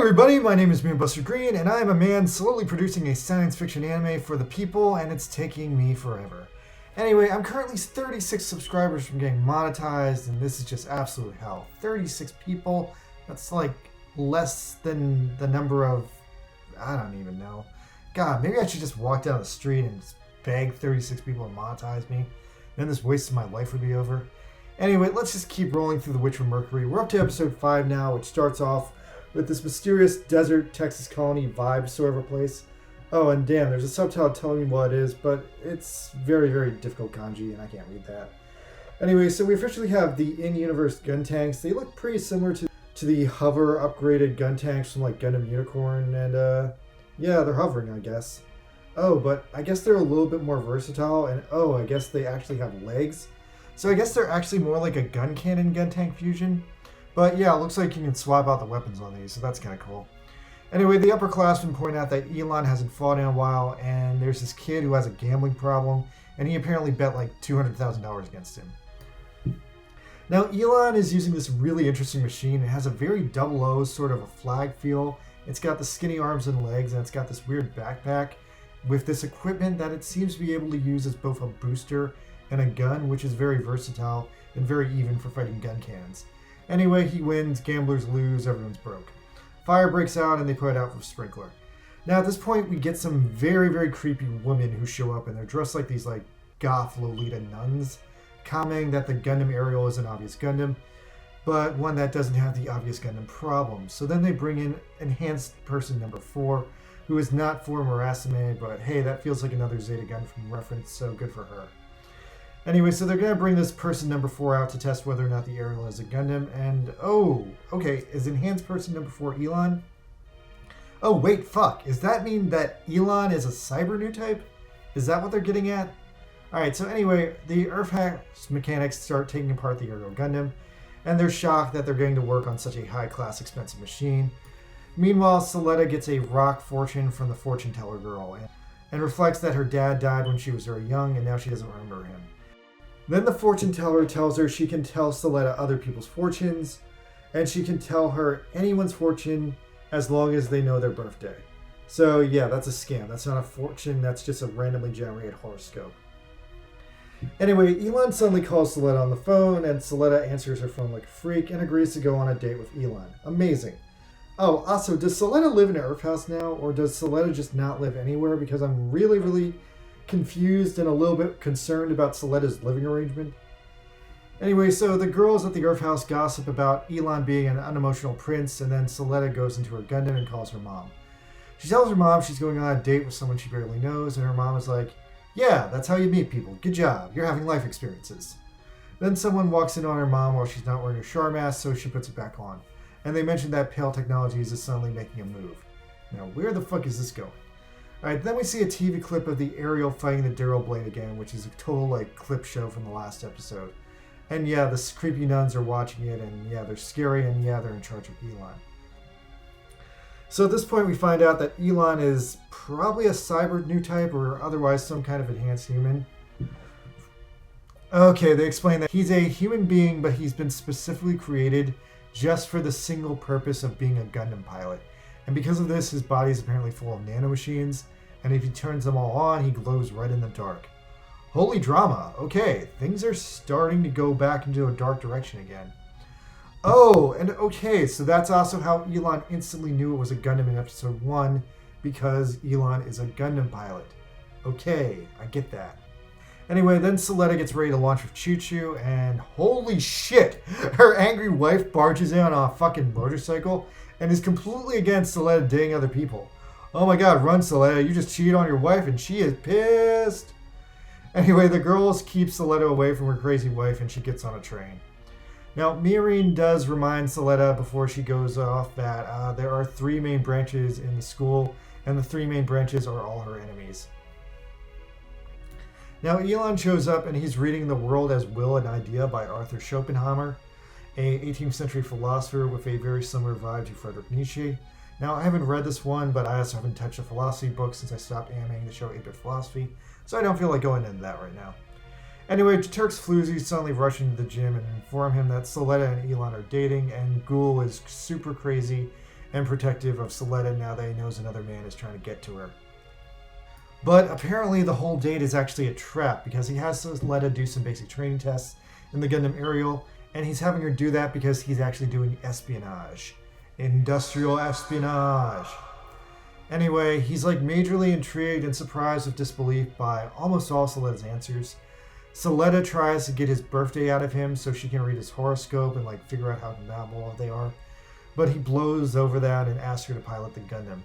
everybody, my name is Moonbuster Green, and I am a man slowly producing a science fiction anime for the people, and it's taking me forever. Anyway, I'm currently 36 subscribers from getting monetized, and this is just absolute hell. 36 people? That's like less than the number of... I don't even know. God, maybe I should just walk down the street and just beg 36 people to monetize me. Then this waste of my life would be over. Anyway, let's just keep rolling through The Witcher Mercury. We're up to episode 5 now, which starts off with this mysterious desert Texas colony vibe sort of a place. Oh, and damn, there's a subtitle telling me what it is, but it's very, very difficult kanji, and I can't read that. Anyway, so we officially have the in-universe gun tanks. They look pretty similar to the hover upgraded gun tanks from like Gundam Unicorn, and yeah, they're hovering, I guess. Oh, but I guess they're a little bit more versatile, and oh, I guess they actually have legs. So I guess they're actually more like a gun cannon gun tank fusion. But yeah, it looks like you can swap out the weapons on these, so that's kind of cool. Anyway, the upperclassmen point out that Elon hasn't fought in a while, and there's this kid who has a gambling problem, and he apparently bet like $200,000 against him. Now, Elon is using this really interesting machine. It has a very double O sort of a flag feel. It's got the skinny arms and legs, and it's got this weird backpack with this equipment that it seems to be able to use as both a booster and a gun, which is very versatile and very even for fighting gun cannons. Anyway, he wins, gamblers lose, everyone's broke. Fire breaks out and they put it out for sprinkler. Now at this point we get some very, very creepy women who show up and they're dressed like these like goth Lolita nuns, commenting that the Gundam Ariel is an obvious Gundam, but one that doesn't have the obvious Gundam problem. So then they bring in enhanced person number 4, who is not for Murasame, but hey, that feels like another Zeta Gundam reference, so good for her. Anyway, so they're going to bring this person number 4 out to test whether or not the Ariel is a Gundam, and oh, okay, is enhanced person number 4 Elon? Oh, wait, fuck, does that mean that Elon is a cyber new type? Is that what they're getting at? Alright, so anyway, the Earthhouse mechanics start taking apart the Ariel Gundam, and they're shocked that they're getting to work on such a high-class, expensive machine. Meanwhile, Soletta gets a rock fortune from the fortune teller girl, and reflects that her dad died when she was very young, and now she doesn't remember him. Then the fortune teller tells her she can tell Soletta other people's fortunes, and she can tell her anyone's fortune as long as they know their birthday. So yeah, that's a scam. That's not a fortune, that's just a randomly generated horoscope. Anyway, Elon suddenly calls Soletta on the phone, and Soletta answers her phone like a freak and agrees to go on a date with Elon. Amazing. Oh, also, does Soletta live in an Earthhouse now, or does Soletta just not live anywhere? Because I'm really confused and a little bit concerned about Soletta's living arrangement. Anyway, so the girls at the Earthhouse gossip about Elon being an unemotional prince, and then Soletta goes into her Gundam and calls her mom. She tells her mom she's going on a date with someone she barely knows, and her mom is like, yeah, that's how you meet people. Good job. You're having life experiences. Then someone walks in on her mom while she's not wearing her char mask, so she puts it back on. And they mention that Pale Technologies is suddenly making a move. Now, where the fuck is this going? Alright, then we see a TV clip of the Ariel fighting the Darrow Blade again, which is a total, like, clip show from the last episode. And yeah, the creepy nuns are watching it, and yeah, they're scary, and yeah, they're in charge of Elon. So at this point, we find out that Elon is probably a cyber new type, or otherwise some kind of enhanced human. Okay, they explain that he's a human being, but he's been specifically created just for the single purpose of being a Gundam pilot. And because of this, his body is apparently full of nanomachines, and if he turns them all on, he glows red in the dark. Holy drama. Okay, things are starting to go back into a dark direction again. Oh, and okay, so that's also how Elon instantly knew it was a Gundam in episode 1, because Elon is a Gundam pilot. Okay, I get that. Anyway, then Soletta gets ready to launch with Choo-Choo, and holy shit! Her angry wife barges in on a fucking motorcycle and is completely against Soletta dating other people. Oh my god, run Soletta, you just cheated on your wife and she is pissed! Anyway, the girls keep Soletta away from her crazy wife and she gets on a train. Now, Mirin does remind Soletta before she goes off that there are 3 main branches in the school, and the 3 main branches are all her enemies. Now, Elon shows up and he's reading The World as Will and Idea by Arthur Schopenhauer, a 18th century philosopher with a very similar vibe to Friedrich Nietzsche. Now, I haven't read this one, but I also haven't touched a philosophy book since I stopped animating the show 8-Bit Philosophy, so I don't feel like going into that right now. Anyway, Turk's floozies suddenly rush into the gym and inform him that Soletta and Elon are dating, and Ghoul is super crazy and protective of Soletta now that he knows another man is trying to get to her. But apparently the whole date is actually a trap because he has Soletta do some basic training tests in the Gundam Ariel, and he's having her do that because he's actually doing espionage. Industrial espionage. Anyway, he's like majorly intrigued and surprised with disbelief by almost all Soletta's answers. Soletta tries to get his birthday out of him so she can read his horoscope and like figure out how compatible they are. But he blows over that and asks her to pilot the Gundam.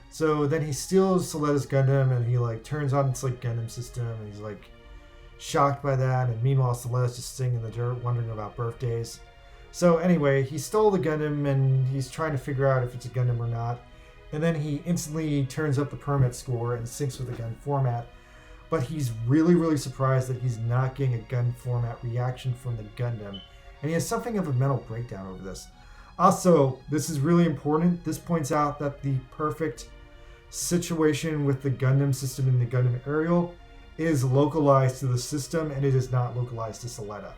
So then he steals Soletta's Gundam and he like turns on its like Gundam system and he's like shocked by that. And meanwhile Soletta's just sitting in the dirt wondering about birthdays. So anyway, he stole the Gundam and he's trying to figure out if it's a Gundam or not. And then he instantly turns up the permit score and syncs with the gun format. But he's really surprised that he's not getting a gun format reaction from the Gundam. And he has something of a mental breakdown over this. Also, this is really important. This points out that the perfect situation with the Gundam system in the Gundam Ariel is localized to the system and it is not localized to Soletta.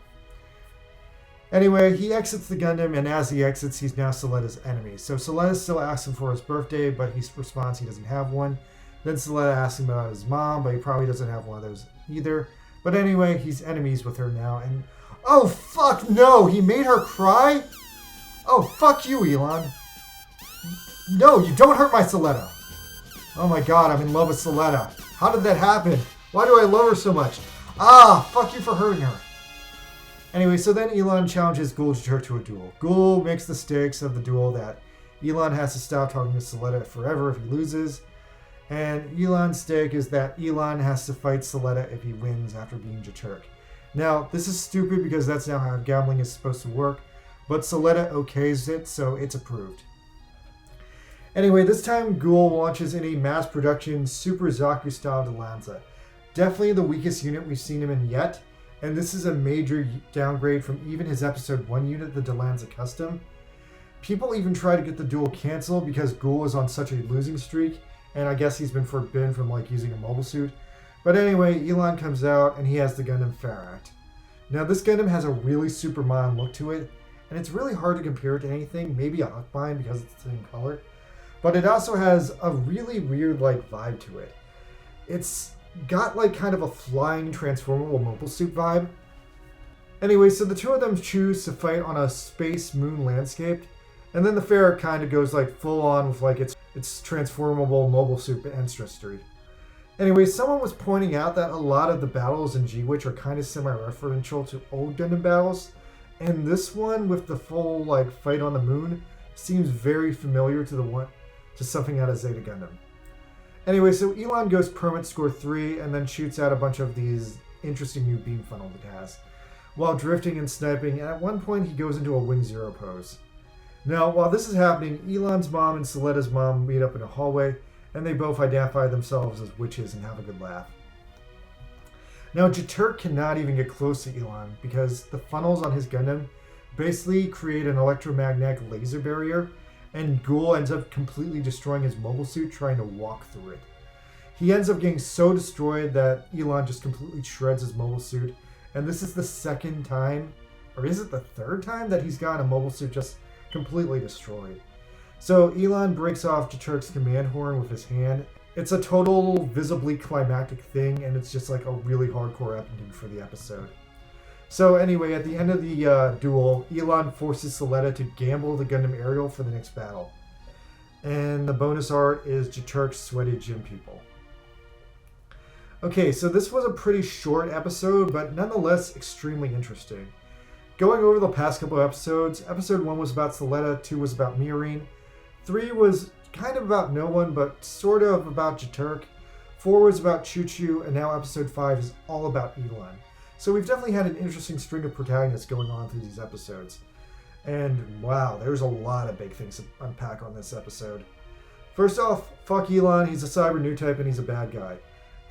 Anyway, he exits the Gundam, and as he exits, he's now Soletta's enemy. So Soletta still asks him for his birthday, but he responds he doesn't have one. Then Soletta asks him about his mom, but he probably doesn't have one of those either. But anyway, he's enemies with her now, and oh fuck no! He made her cry? Oh fuck you, Elon. No, you don't hurt my Soletta. Oh my god, I'm in love with Soletta. How did that happen? Why do I love her so much? Ah, fuck you for hurting her. Anyway, so then Elon challenges Gul Jiturk to a duel. Gul makes the stakes of the duel that Elon has to stop talking to Soletta forever if he loses. And Elon's stake is that Elon has to fight Soletta if he wins after beating Jiturk. Now, this is stupid because that's not how gambling is supposed to work, but Soletta okays it, so it's approved. Anyway, this time Gul launches in a mass production Super Zaku style Delanza. Definitely the weakest unit we've seen him in yet, and this is a major downgrade from even his episode 1 unit, the Delanza Custom. People even try to get the duel canceled because Gul is on such a losing streak, and I guess he's been forbidden from like using a mobile suit. But anyway, Elon comes out and he has the Gundam Ferrat. Now this Gundam has a really super modern look to it, and it's really hard to compare it to anything, maybe a Huckbind because it's the same color. But it also has a really weird like vibe to it. It's got like kind of a flying transformable mobile suit vibe. Anyway, so the two of them choose to fight on a space moon landscape, and then the Ferret kind of goes like full on with like its transformable mobile suit ancestry. Anyway, someone was pointing out that a lot of the battles in G-Witch are kind of semi-referential to old Gundam battles, and this one with the full like fight on the moon seems very familiar to something out of Zeta Gundam. Anyway, so Elon goes permit score 3 and then shoots out a bunch of these interesting new beam funnels it has, while drifting and sniping, and at one point he goes into a Wing Zero pose. Now, while this is happening, Elon's mom and Soletta's mom meet up in a hallway, and they both identify themselves as witches and have a good laugh. Now, Jiturk cannot even get close to Elon because the funnels on his Gundam basically create an electromagnetic laser barrier, and Gul ends up completely destroying his mobile suit trying to walk through it. He ends up getting so destroyed that Elon just completely shreds his mobile suit, and this is the second time, or is it the third time, that he's gotten a mobile suit just completely destroyed. So Elon breaks off Jiturk's command horn with his hand. It's a total visibly climactic thing, and it's just like a really hardcore ending for the episode. So anyway, at the end of the duel, Elon forces Soletta to gamble the Gundam Ariel for the next battle. And the bonus art is Jiturk's sweaty gym people. Okay, so this was a pretty short episode, but nonetheless extremely interesting. Going over the past couple episodes, episode 1 was about Soletta, 2 was about Miorine, 3 was kind of about no one, but sort of about Jiturk, 4 was about Choo Choo, and now episode 5 is all about Elon. So we've definitely had an interesting string of protagonists going on through these episodes. And wow, there's a lot of big things to unpack on this episode. First off, fuck Elon, he's a cyber new type and he's a bad guy.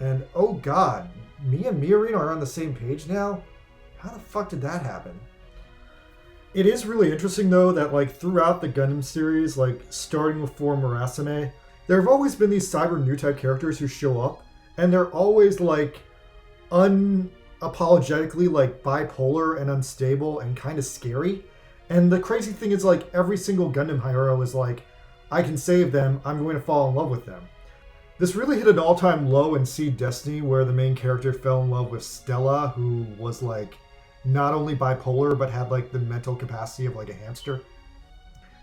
And oh god, me and Miorine are on the same page now? How the fuck did that happen? It is really interesting though that like throughout the Gundam series, like starting with 4 Murasame, there have always been these cyber new type characters who show up, and they're always like unapologetically like bipolar and unstable and kind of scary. And the crazy thing is like every single Gundam hero is like I can save them, I'm going to fall in love with them. This really hit an all-time low in Seed Destiny, where the main character fell in love with Stella, who was like not only bipolar but had like the mental capacity of like a hamster.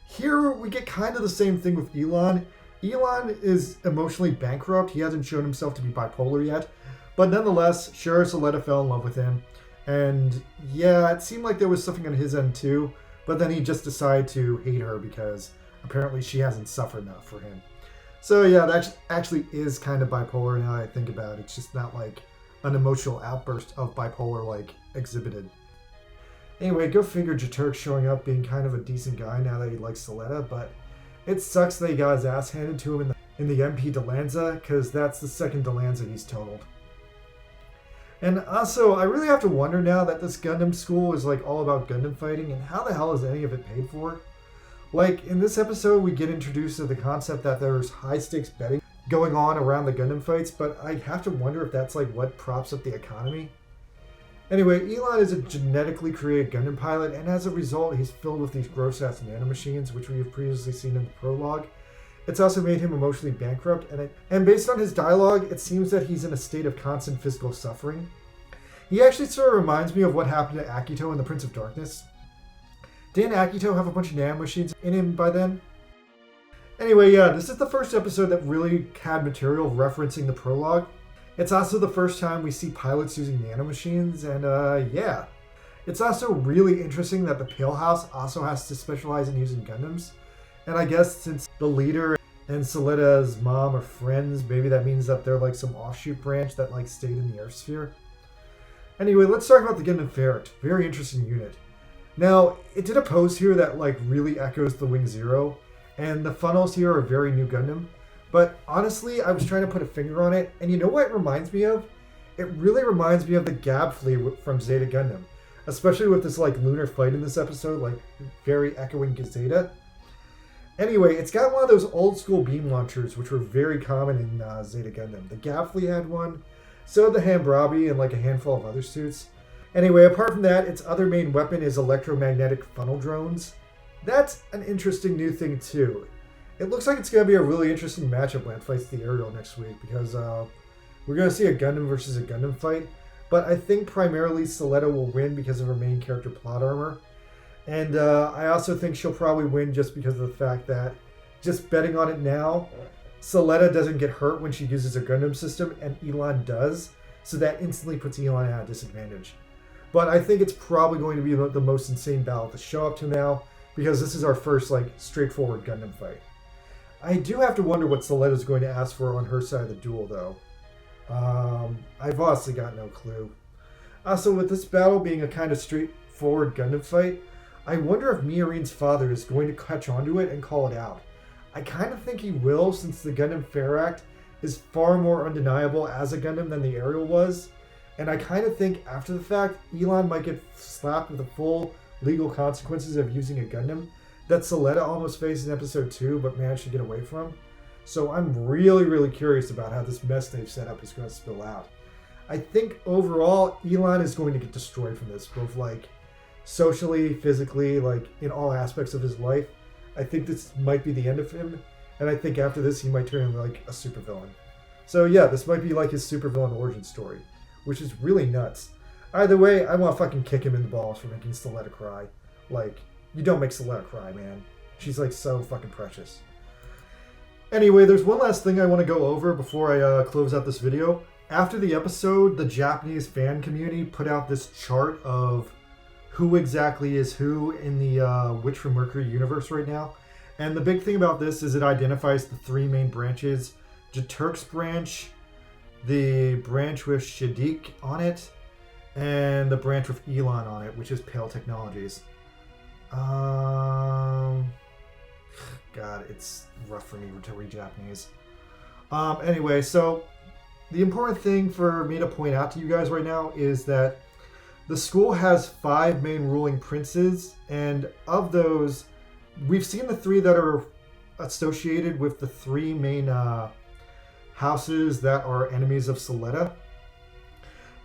Here we get kind of the same thing with Elon. Elon is emotionally bankrupt. He hasn't shown himself to be bipolar yet, but nonetheless, sure, Soletta fell in love with him, and yeah, it seemed like there was something on his end too, but then he just decided to hate her because apparently she hasn't suffered enough for him. So yeah, that actually is kind of bipolar now that I think about it. It's just not like an emotional outburst of bipolar like exhibited. Anyway, go figure, Jaturk showing up being kind of a decent guy now that he likes Soletta, but it sucks that he got his ass handed to him in the MP Delanza, because that's the second Delanza he's totaled. And also, I really have to wonder now that this Gundam school is like all about Gundam fighting, and how the hell is any of it paid for? Like, in this episode, we get introduced to the concept that there's high-stakes betting going on around the Gundam fights, but I have to wonder if that's like what props up the economy. Anyway, Elon is a genetically created Gundam pilot, and as a result, he's filled with these gross-ass nanomachines, which we have previously seen in the prologue. It's also made him emotionally bankrupt, and based on his dialogue, it seems that he's in a state of constant physical suffering. He actually sort of reminds me of what happened to Akito in The Prince of Darkness. Didn't Akito have a bunch of nanomachines in him by then? Anyway, yeah, this is the first episode that really had material referencing the prologue. It's also the first time we see pilots using nanomachines, and yeah. It's also really interesting that the Pale House also has to specialize in using Gundams. And I guess since the leader and Soletta's mom are friends, maybe that means that they're like some offshoot branch that like stayed in the Earth sphere. Anyway, let's talk about the Gundam Ferret. Very interesting unit. Now, it did a pose here that like really echoes the Wing Zero, and the funnels here are very new Gundam. But honestly, I was trying to put a finger on it, and you know what it reminds me of? It really reminds me of the Gab Flea from Zeta Gundam. Especially with this like lunar fight in this episode, like very echoing Zeta. Anyway, it's got one of those old school beam launchers, which were very common in Zeta Gundam. The Gab Flea had one, so did the Hambrabi and like a handful of other suits. Anyway, apart from that, its other main weapon is electromagnetic funnel drones. That's an interesting new thing too. It looks like it's going to be a really interesting matchup when it fights the Ariel next week, because we're going to see a Gundam versus a Gundam fight, but I think primarily Soletta will win because of her main character plot armor. And I also think she'll probably win just because of the fact that, just betting on it now, Soletta doesn't get hurt when she uses her Gundam system, and Elon does, so that instantly puts Elon at a disadvantage. But I think it's probably going to be the most insane battle to show up to now, because this is our first like straightforward Gundam fight. I do have to wonder what Soletta's going to ask for on her side of the duel, though. I've honestly got no clue. Also, with this battle being a kind of straightforward Gundam fight, I wonder if Miorine's father is going to catch onto it and call it out. I kind of think he will, since the Gundam Ferract is far more undeniable as a Gundam than the Ariel was, and I kind of think after the fact, Elon might get slapped with the full legal consequences of using a Gundam that Soletta almost faced in episode 2 but managed to get away from. So I'm really, really curious about how this mess they've set up is going to spill out. I think overall, Elon is going to get destroyed from this, both like socially, physically, like in all aspects of his life. I think this might be the end of him, and I think after this he might turn into like a supervillain. So yeah, this might be like his supervillain origin story, which is really nuts. Either way, I want to fucking kick him in the balls for making Soletta cry. Like, you don't make Soletta cry, man. She's like so fucking precious. Anyway, there's one last thing I want to go over before I close out this video. After the episode, the Japanese fan community put out this chart of who exactly is who in the Witch from Mercury universe right now. And the big thing about this is it identifies the three main branches. Jaturk's branch, the branch with Shaddiq on it, and the branch with Elon on it, which is Pale Technologies. God, it's rough for me to read Japanese. Anyway, so the important thing for me to point out to you guys right now is that the school has 5 main ruling princes, and of those, we've seen the 3 that are associated with the 3 main houses that are enemies of Soletta.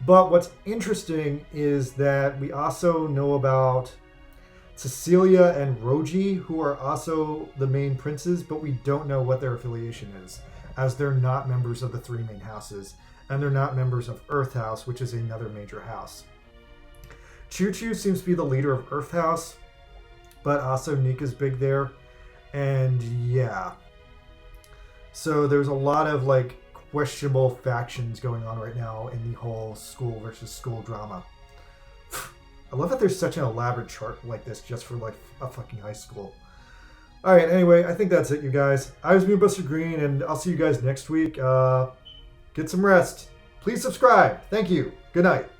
But what's interesting is that we also know about Cecilia and Roji, who are also the main princes, but we don't know what their affiliation is, as they're not members of the three main houses, and they're not members of Earth House, which is another major house. Choo Choo seems to be the leader of Earth House, but also Nika's big there. And yeah. So there's a lot of like questionable factions going on right now in the whole school versus school drama. I love that there's such an elaborate chart like this just for like a fucking high school. All right, anyway, I think that's it, you guys. I was Moonbuster Green, and I'll see you guys next week. Get some rest. Please subscribe. Thank you. Good night.